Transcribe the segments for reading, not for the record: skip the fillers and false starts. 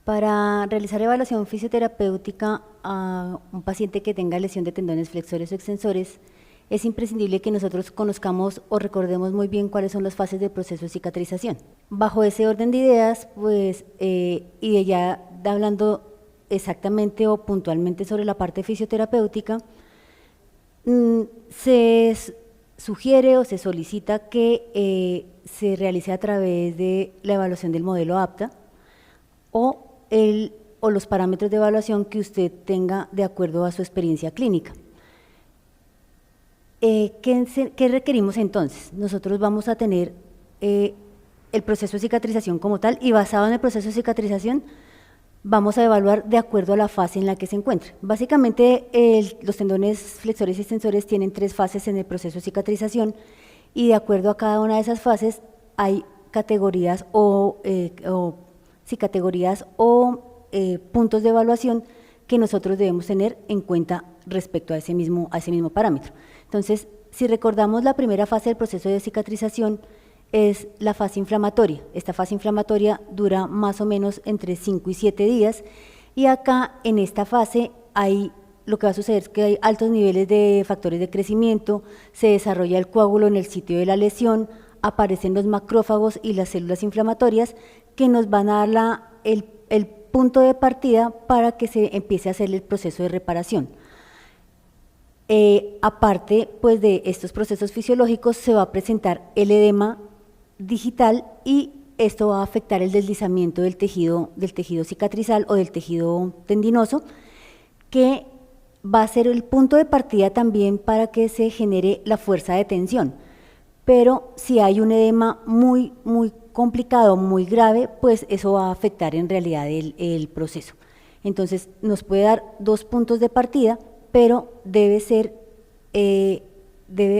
Para realizar evaluación fisioterapéutica a un paciente que tenga lesión de tendones flexores o extensores, es imprescindible que nosotros conozcamos o recordemos muy bien cuáles son las fases del proceso de cicatrización. Bajo ese orden de ideas, pues, y ya hablando exactamente o puntualmente sobre la parte fisioterapéutica, se sugiere o se solicita que se realice a través de la evaluación del modelo APTA o los parámetros de evaluación que usted tenga de acuerdo a su experiencia clínica. ¿Qué requerimos entonces? Nosotros vamos a tener el proceso de cicatrización como tal, y basado en el proceso de cicatrización vamos a evaluar de acuerdo a la fase en la que se encuentra. Básicamente los tendones flexores y extensores tienen 3 fases en el proceso de cicatrización, y de acuerdo a cada una de esas fases hay categorías puntos de evaluación que nosotros debemos tener en cuenta respecto a ese mismo parámetro. Entonces, si recordamos, la primera fase del proceso de cicatrización es la fase inflamatoria. Esta fase inflamatoria dura más o menos entre 5 y 7 días, y acá en esta fase lo que va a suceder es que hay altos niveles de factores de crecimiento, se desarrolla el coágulo en el sitio de la lesión, aparecen los macrófagos y las células inflamatorias que nos van a dar el punto de partida para que se empiece a hacer el proceso de reparación. Aparte, pues, de estos procesos fisiológicos, se va a presentar el edema digital, y esto va a afectar el deslizamiento del tejido cicatrizal o del tejido tendinoso, que va a ser el punto de partida también para que se genere la fuerza de tensión. Pero si hay un edema muy complicado, muy grave, pues eso va a afectar en realidad el proceso. Entonces, nos puede dar 2 puntos de partida, pero debe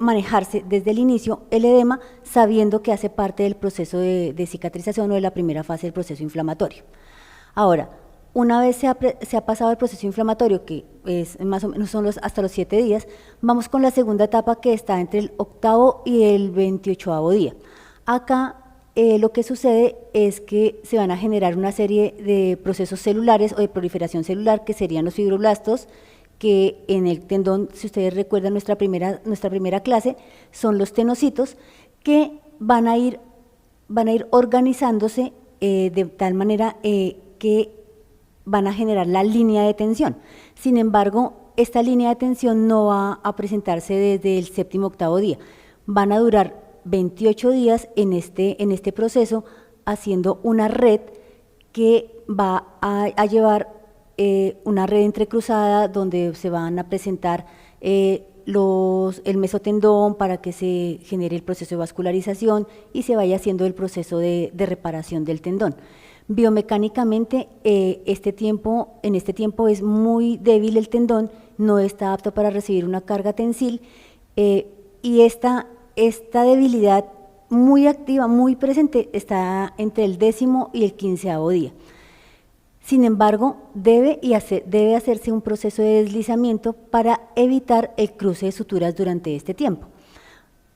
manejarse desde el inicio el edema, sabiendo que hace parte del proceso de cicatrización o de la primera fase del proceso inflamatorio. Ahora, una vez se ha pasado el proceso inflamatorio, que es más o menos hasta los 7 días, vamos con la segunda etapa, que está entre el 8º y el 28º día. Acá lo que sucede es que se van a generar una serie de procesos celulares o de proliferación celular, que serían los fibroblastos, que en el tendón, si ustedes recuerdan nuestra primera clase, son los tenocitos, que van a ir organizándose de tal manera que van a generar la línea de tensión. Sin embargo, esta línea de tensión no va a presentarse desde el 7º, 8º día. Van a durar 28 días en este proceso, haciendo una red que va a llevar una red entrecruzada, donde se van a presentar el mesotendón para que se genere el proceso de vascularización y se vaya haciendo el proceso de reparación del tendón. Biomecánicamente, en este tiempo es muy débil el tendón, no está apto para recibir una carga tensil, y esta debilidad muy activa, muy presente, está entre el 10º y el 15º día. Sin embargo, debe hacerse un proceso de deslizamiento para evitar el cruce de suturas durante este tiempo.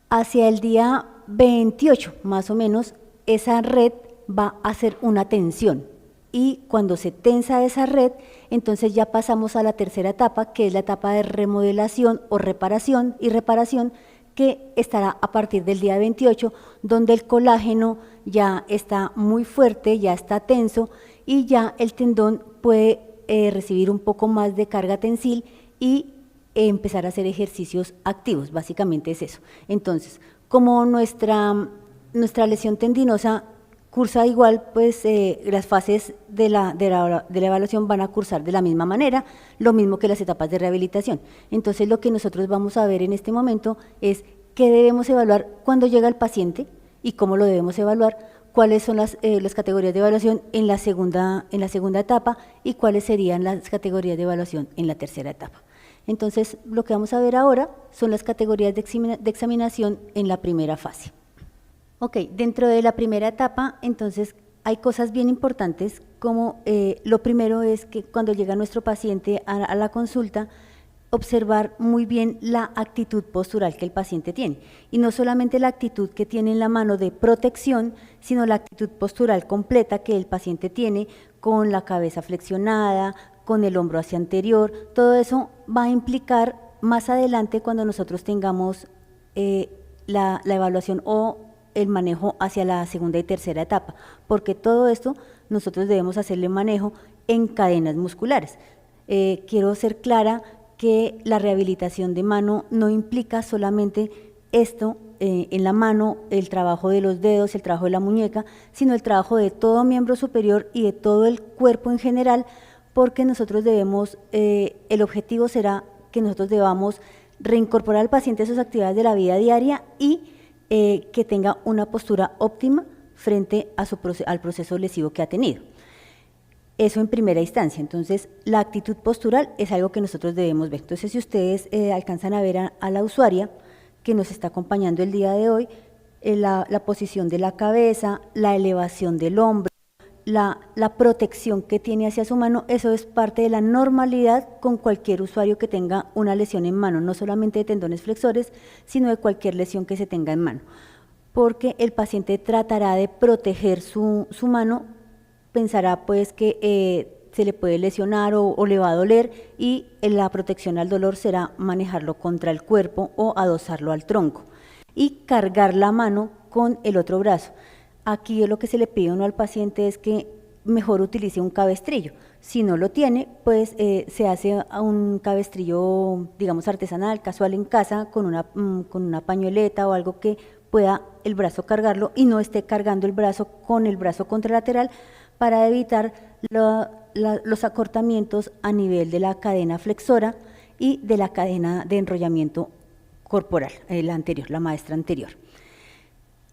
Hacia el día 28, más o menos, esa red va a hacer una tensión, y cuando se tensa esa red, entonces ya pasamos a la tercera etapa, que es la etapa de remodelación o reparación, que estará a partir del día 28, donde el colágeno ya está muy fuerte, ya está tenso, y ya el tendón puede recibir un poco más de carga tensil y empezar a hacer ejercicios activos. Básicamente es eso. Entonces, como nuestra lesión tendinosa cursa igual, pues las fases de la evaluación van a cursar de la misma manera, lo mismo que las etapas de rehabilitación. Entonces, lo que nosotros vamos a ver en este momento es qué debemos evaluar cuando llega el paciente y cómo lo debemos evaluar, cuáles son las categorías de evaluación en la segunda etapa, y cuáles serían las categorías de evaluación en la tercera etapa. Entonces, lo que vamos a ver ahora son las categorías de examinación en la primera fase. Ok, dentro de la primera etapa, entonces, hay cosas bien importantes, como lo primero es que cuando llega nuestro paciente a la consulta, observar muy bien la actitud postural que el paciente tiene, y no solamente la actitud que tiene en la mano de protección, sino la actitud postural completa que el paciente tiene, con la cabeza flexionada, con el hombro hacia anterior. Todo eso va a implicar más adelante cuando nosotros tengamos la evaluación o el manejo hacia la segunda y tercera etapa, porque todo esto nosotros debemos hacerle manejo en cadenas musculares. Quiero ser clara que la rehabilitación de mano no implica solamente esto en la mano, el trabajo de los dedos, el trabajo de la muñeca, sino el trabajo de todo miembro superior y de todo el cuerpo en general, porque nosotros debemos, el objetivo será que nosotros debamos reincorporar al paciente a sus actividades de la vida diaria y que tenga una postura óptima frente a al proceso lesivo que ha tenido. Eso en primera instancia. Entonces, la actitud postural es algo que nosotros debemos ver. Entonces, si ustedes alcanzan a ver a la usuaria que nos está acompañando el día de hoy, la posición de la cabeza, la elevación del hombro, la protección que tiene hacia su mano, eso es parte de la normalidad con cualquier usuario que tenga una lesión en mano, no solamente de tendones flexores, sino de cualquier lesión que se tenga en mano, porque el paciente tratará de proteger su mano, pensará pues que se le puede lesionar o le va a doler, y la protección al dolor será manejarlo contra el cuerpo o adosarlo al tronco y cargar la mano con el otro brazo. Aquí lo que se le pide a uno al paciente es que mejor utilice un cabestrillo. Si no lo tiene, pues se hace un cabestrillo, digamos, artesanal, casual en casa, con una pañoleta o algo que pueda el brazo cargarlo y no esté cargando el brazo con el brazo contralateral, para evitar los acortamientos a nivel de la cadena flexora y de la cadena de enrollamiento corporal, la anterior, la maestra anterior.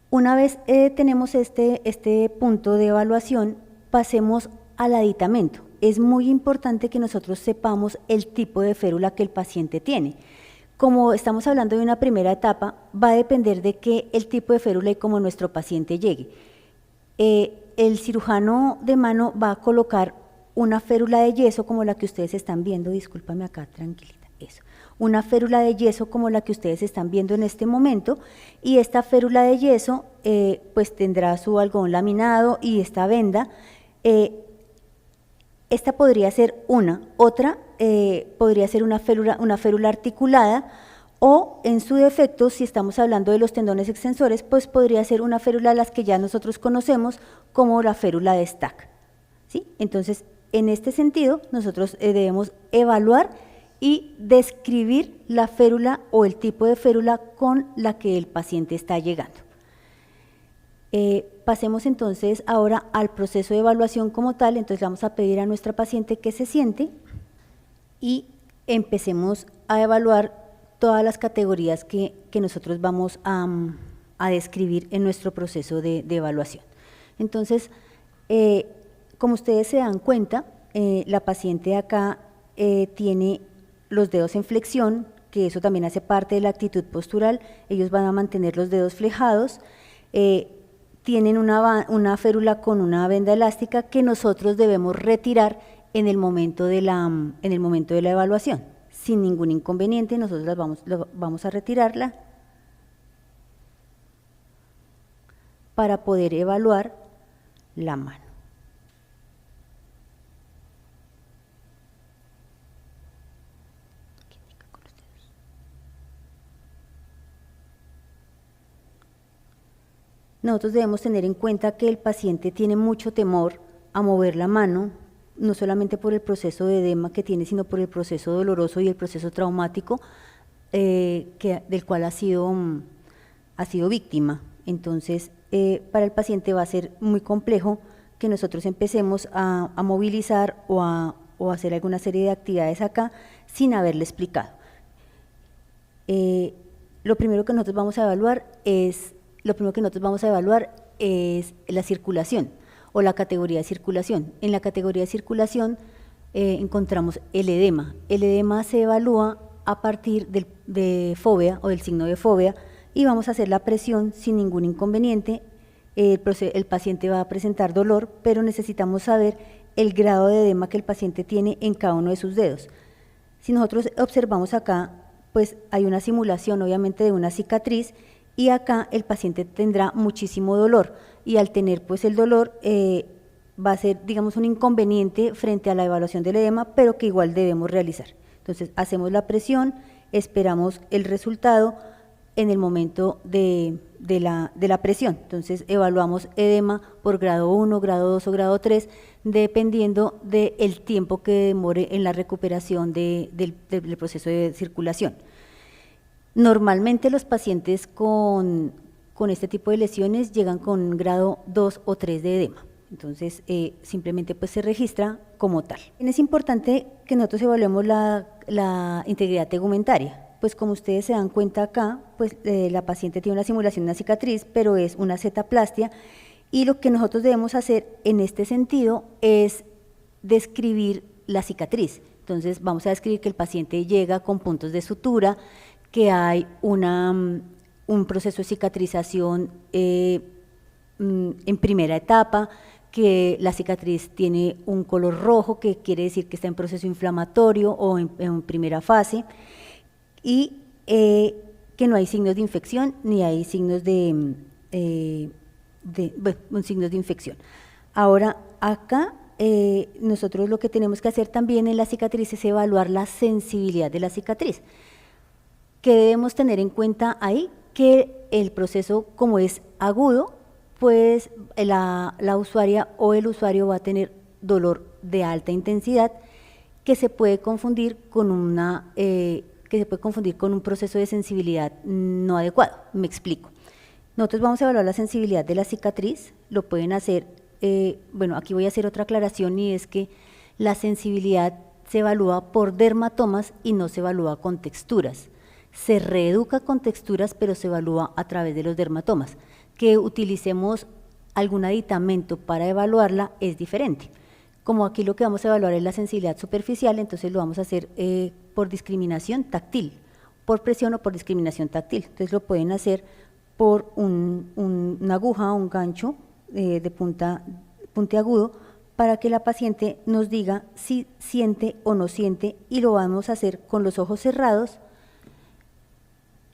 Una vez tenemos este punto de evaluación, pasemos al aditamento. Es muy importante que nosotros sepamos el tipo de férula que el paciente tiene. Como estamos hablando de una primera etapa, va a depender de qué el tipo de férula y cómo nuestro paciente llegue. El cirujano de mano va a colocar una férula de yeso como la que ustedes están viendo, discúlpame acá, tranquilita, eso. Una férula de yeso como la que ustedes están viendo en este momento, y esta férula de yeso pues tendrá su algodón laminado y esta venda. Esta podría ser otra podría ser una férula articulada, o en su defecto, si estamos hablando de los tendones extensores, pues podría ser una férula de las que ya nosotros conocemos como la férula de Stack, ¿sí? Entonces, en este sentido, nosotros debemos evaluar y describir la férula o el tipo de férula con la que el paciente está llegando. Pasemos entonces ahora al proceso de evaluación como tal. Entonces, le vamos a pedir a nuestra paciente que se siente y empecemos a evaluar todas las categorías que nosotros vamos a describir en nuestro proceso de evaluación. Entonces, como ustedes se dan cuenta, la paciente acá tiene los dedos en flexión, que eso también hace parte de la actitud postural. Ellos van a mantener los dedos flejados, tienen una férula con una venda elástica que nosotros debemos retirar en el momento de la evaluación. Sin ningún inconveniente, nosotros vamos a retirarla para poder evaluar la mano. Nosotros debemos tener en cuenta que el paciente tiene mucho temor a mover la mano, no solamente por el proceso de edema que tiene, sino por el proceso doloroso y el proceso traumático del cual ha sido víctima. Entonces, para el paciente va a ser muy complejo que nosotros empecemos a movilizar o a hacer alguna serie de actividades acá sin haberle explicado. Lo primero que nosotros vamos a evaluar es la circulación o la categoría de circulación. En la categoría de circulación encontramos el edema. El edema se evalúa a partir de fobia o del signo de fobia, y vamos a hacer la presión sin ningún inconveniente. El paciente va a presentar dolor, pero necesitamos saber el grado de edema que el paciente tiene en cada uno de sus dedos. Si nosotros observamos acá, pues hay una simulación obviamente de una cicatriz, y acá el paciente tendrá muchísimo dolor, y al tener pues el dolor va a ser, digamos, un inconveniente frente a la evaluación del edema, pero que igual debemos realizar. Entonces, hacemos la presión, esperamos el resultado en el momento de la presión. Entonces, evaluamos edema por grado 1, grado 2 o grado 3, dependiendo del tiempo que demore en la recuperación del proceso de circulación. Normalmente los pacientes con este tipo de lesiones llegan con grado 2 o 3 de edema. Entonces, simplemente pues se registra como tal. Es importante que nosotros evaluemos la integridad tegumentaria. Pues como ustedes se dan cuenta acá, pues la paciente tiene una simulación de una cicatriz, pero es una setaplastia, y lo que nosotros debemos hacer en este sentido es describir la cicatriz. Entonces, vamos a describir que el paciente llega con puntos de sutura, que hay un proceso de cicatrización en primera etapa, que la cicatriz tiene un color rojo, que quiere decir que está en proceso inflamatorio o en primera fase, y que no hay signos de infección ni hay signos signos de infección. Ahora, acá nosotros lo que tenemos que hacer también en la cicatriz es evaluar la sensibilidad de la cicatriz. ¿Qué debemos tener en cuenta ahí? Que el proceso, como es agudo, pues la usuaria o el usuario va a tener dolor de alta intensidad que se puede confundir con un proceso de sensibilidad no adecuado. Me explico. Nosotros vamos a evaluar la sensibilidad de la cicatriz, lo pueden hacer, bueno, aquí voy a hacer otra aclaración, y es que la sensibilidad se evalúa por dermatomas y no se evalúa con texturas. Se reeduca con texturas, pero se evalúa a través de los dermatomas. Que utilicemos algún aditamento para evaluarla es diferente. Como aquí lo que vamos a evaluar es la sensibilidad superficial, entonces lo vamos a hacer por discriminación táctil, por presión o por discriminación táctil. Entonces lo pueden hacer por una aguja o un gancho de puntiagudo, para que la paciente nos diga si siente o no siente, y lo vamos a hacer con los ojos cerrados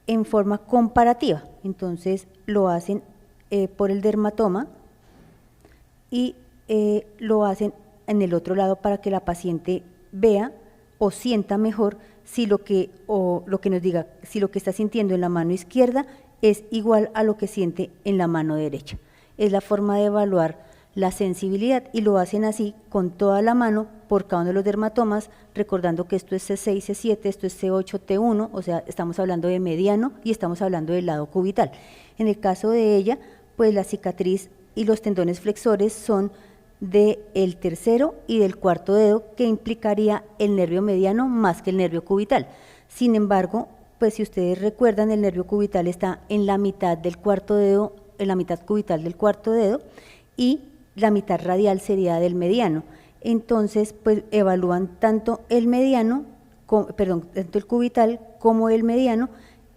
en forma comparativa. Entonces lo hacen por el dermatoma y lo hacen en el otro lado para que la paciente vea o sienta mejor si lo que nos diga, si lo que está sintiendo en la mano izquierda es igual a lo que siente en la mano derecha. Es la forma de evaluar la sensibilidad, y lo hacen así con toda la mano por cada uno de los dermatomas, recordando que esto es C6, C7, esto es C8, T1, o sea, estamos hablando de mediano y estamos hablando del lado cubital. En el caso de ella, pues la cicatriz y los tendones flexores son del tercero y del cuarto dedo, que implicaría el nervio mediano más que el nervio cubital. Sin embargo, pues si ustedes recuerdan, el nervio cubital está en la mitad del cuarto dedo, en la mitad cubital del cuarto dedo, y la mitad radial sería del mediano. Entonces, pues evalúan tanto el mediano, tanto el cubital como el mediano,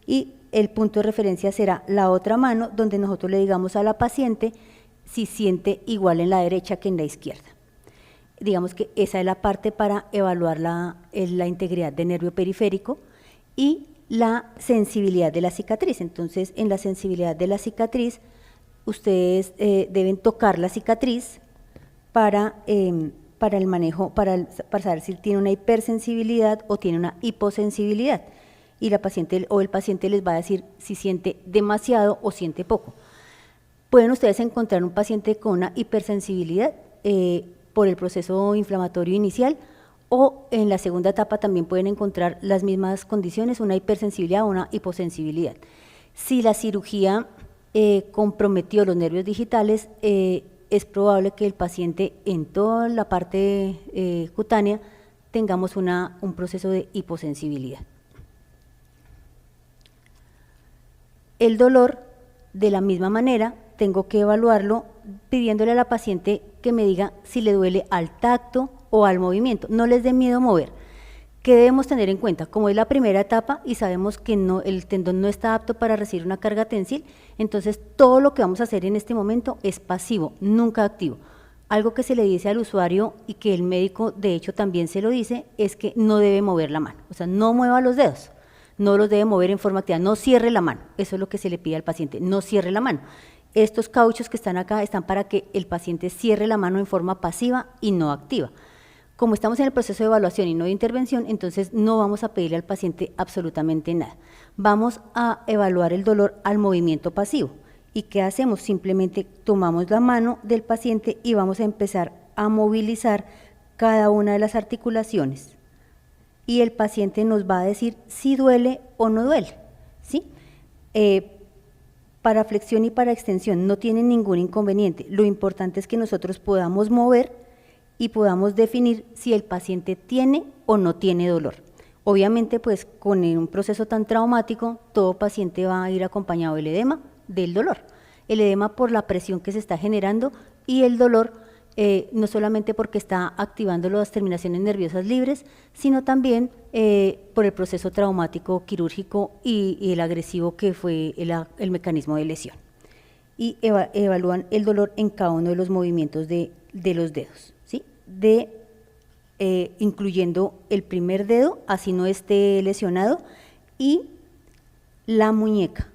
y el punto de referencia será la otra mano, donde nosotros le digamos a la paciente si siente igual en la derecha que en la izquierda. Digamos que esa es la parte para evaluar la integridad del nervio periférico y la sensibilidad de la cicatriz. Entonces, en la sensibilidad de la cicatriz, ustedes deben tocar la cicatriz para el manejo, para saber si tiene una hipersensibilidad o tiene una hiposensibilidad. Y la paciente o el paciente les va a decir si siente demasiado o siente poco. Pueden ustedes encontrar un paciente con una hipersensibilidad por el proceso inflamatorio inicial, o en la segunda etapa también pueden encontrar las mismas condiciones, una hipersensibilidad o una hiposensibilidad. Si la cirugía comprometió los nervios digitales, es probable que el paciente en toda la parte cutánea tengamos un proceso de hiposensibilidad. El dolor, de la misma manera, tengo que evaluarlo pidiéndole a la paciente que me diga si le duele al tacto o al movimiento. No les dé miedo mover. ¿Qué debemos tener en cuenta? Como es la primera etapa y sabemos que el tendón no está apto para recibir una carga tensil, entonces todo lo que vamos a hacer en este momento es pasivo, nunca activo. Algo que se le dice al usuario, y que el médico de hecho también se lo dice, es que no debe mover la mano, o sea, no mueva los dedos, no los debe mover en forma activa, no cierre la mano. Eso es lo que se le pide al paciente, no cierre la mano. estos cauchos que están acá están para que el paciente cierre la mano en forma pasiva y no activa. Como estamos en el proceso de evaluación y no de intervención, entonces no vamos a pedirle al paciente absolutamente nada. Vamos a evaluar el dolor al movimiento pasivo. ¿Y qué hacemos? Simplemente tomamos la mano del paciente y vamos a empezar a movilizar cada una de las articulaciones. Y el paciente nos va a decir si duele o no duele, ¿sí? Para flexión y para extensión no tienen ningún inconveniente. Lo importante es que nosotros podamos mover y podamos definir si el paciente tiene o no tiene dolor. Obviamente, pues con un proceso tan traumático, todo paciente va a ir acompañado del edema, del dolor. El edema por la presión que se está generando y el dolor no solamente porque está activando las terminaciones nerviosas libres, sino también por el proceso traumático quirúrgico y el agresivo que fue el mecanismo de lesión. Y evalúan el dolor en cada uno de los movimientos de los dedos, ¿sí? Incluyendo el primer dedo, así no esté lesionado, y la muñeca,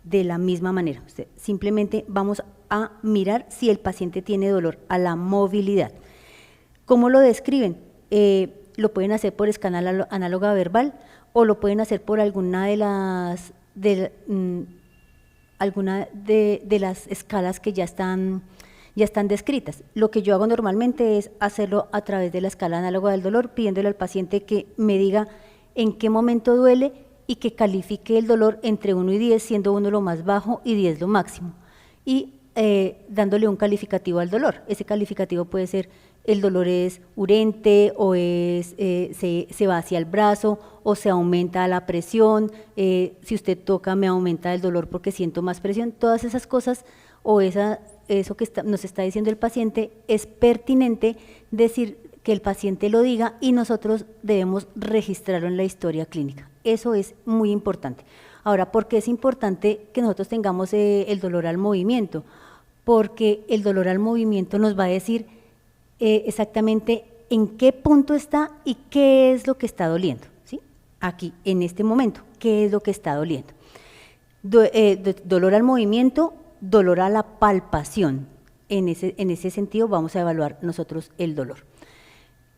de la misma manera. Simplemente vamos a mirar si el paciente tiene dolor, a la movilidad. ¿Cómo lo describen? Lo pueden hacer por escala análoga verbal o lo pueden hacer por alguna de las escalas que ya están descritas. Lo que yo hago normalmente es hacerlo a través de la escala análoga del dolor, pidiéndole al paciente que me diga en qué momento duele y que califique el dolor entre 1 y 10, siendo 1 lo más bajo y 10 lo máximo. Y dándole un calificativo al dolor. Ese calificativo puede ser el dolor es urente o se va hacia el brazo o se aumenta la presión, si usted toca me aumenta el dolor porque siento más presión. Todas esas cosas o eso que nos está diciendo el paciente es pertinente decir que el paciente lo diga y nosotros debemos registrarlo en la historia clínica. Eso es muy importante. Ahora, ¿por qué es importante que nosotros tengamos el dolor al movimiento? Porque el dolor al movimiento nos va a decir exactamente en qué punto está y qué es lo que está doliendo, ¿sí? Aquí, en este momento, qué es lo que está doliendo. Dolor al movimiento, dolor a la palpación. En ese sentido vamos a evaluar nosotros el dolor.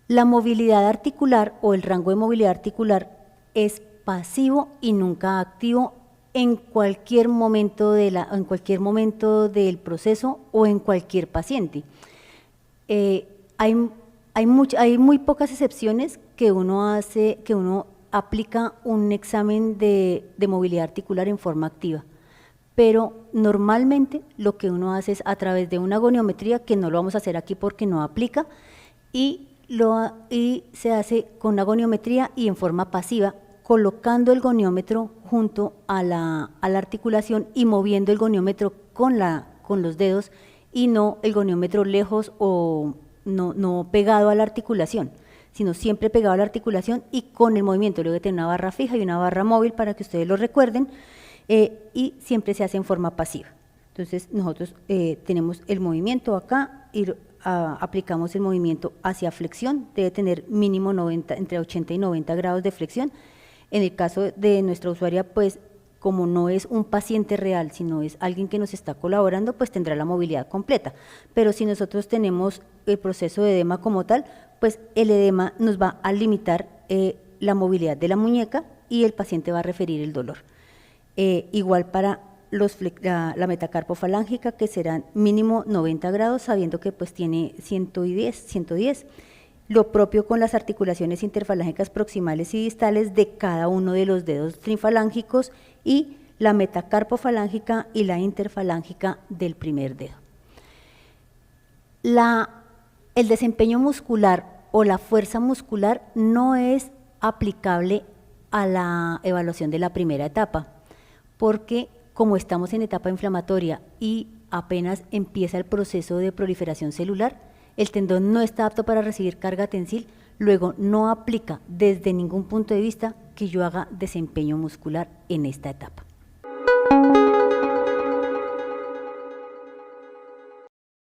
La movilidad articular o el rango de movilidad articular es pasivo y nunca activo en cualquier momento del proceso o en cualquier paciente. Hay muy pocas excepciones que uno aplica un examen de movilidad articular en forma activa, pero normalmente lo que uno hace es a través de una goniometría, que no lo vamos a hacer aquí porque no aplica, y se hace con una goniometría y en forma pasiva, colocando el goniómetro junto a la articulación y moviendo el goniómetro con los dedos y no el goniómetro lejos o no pegado a la articulación, sino siempre pegado a la articulación y con el movimiento. Luego de tener una barra fija y una barra móvil para que ustedes lo recuerden, y siempre se hace en forma pasiva. Entonces nosotros tenemos el movimiento acá y aplicamos el movimiento hacia flexión, debe tener mínimo entre 80 y 90 grados de flexión. En el caso de nuestra usuaria, pues como no es un paciente real, sino es alguien que nos está colaborando, pues tendrá la movilidad completa. Pero si nosotros tenemos el proceso de edema como tal, pues el edema nos va a limitar la movilidad de la muñeca y el paciente va a referir el dolor. Igual para la metacarpofalángica, que serán mínimo 90 grados, sabiendo que pues tiene 110. Lo propio con las articulaciones interfalángicas proximales y distales de cada uno de los dedos trifalángicos y la metacarpofalángica y la interfalángica del primer dedo. El desempeño muscular o la fuerza muscular no es aplicable a la evaluación de la primera etapa, porque como estamos en etapa inflamatoria y apenas empieza el proceso de proliferación celular, el tendón no está apto para recibir carga tensil, luego no aplica desde ningún punto de vista que yo haga desempeño muscular en esta etapa.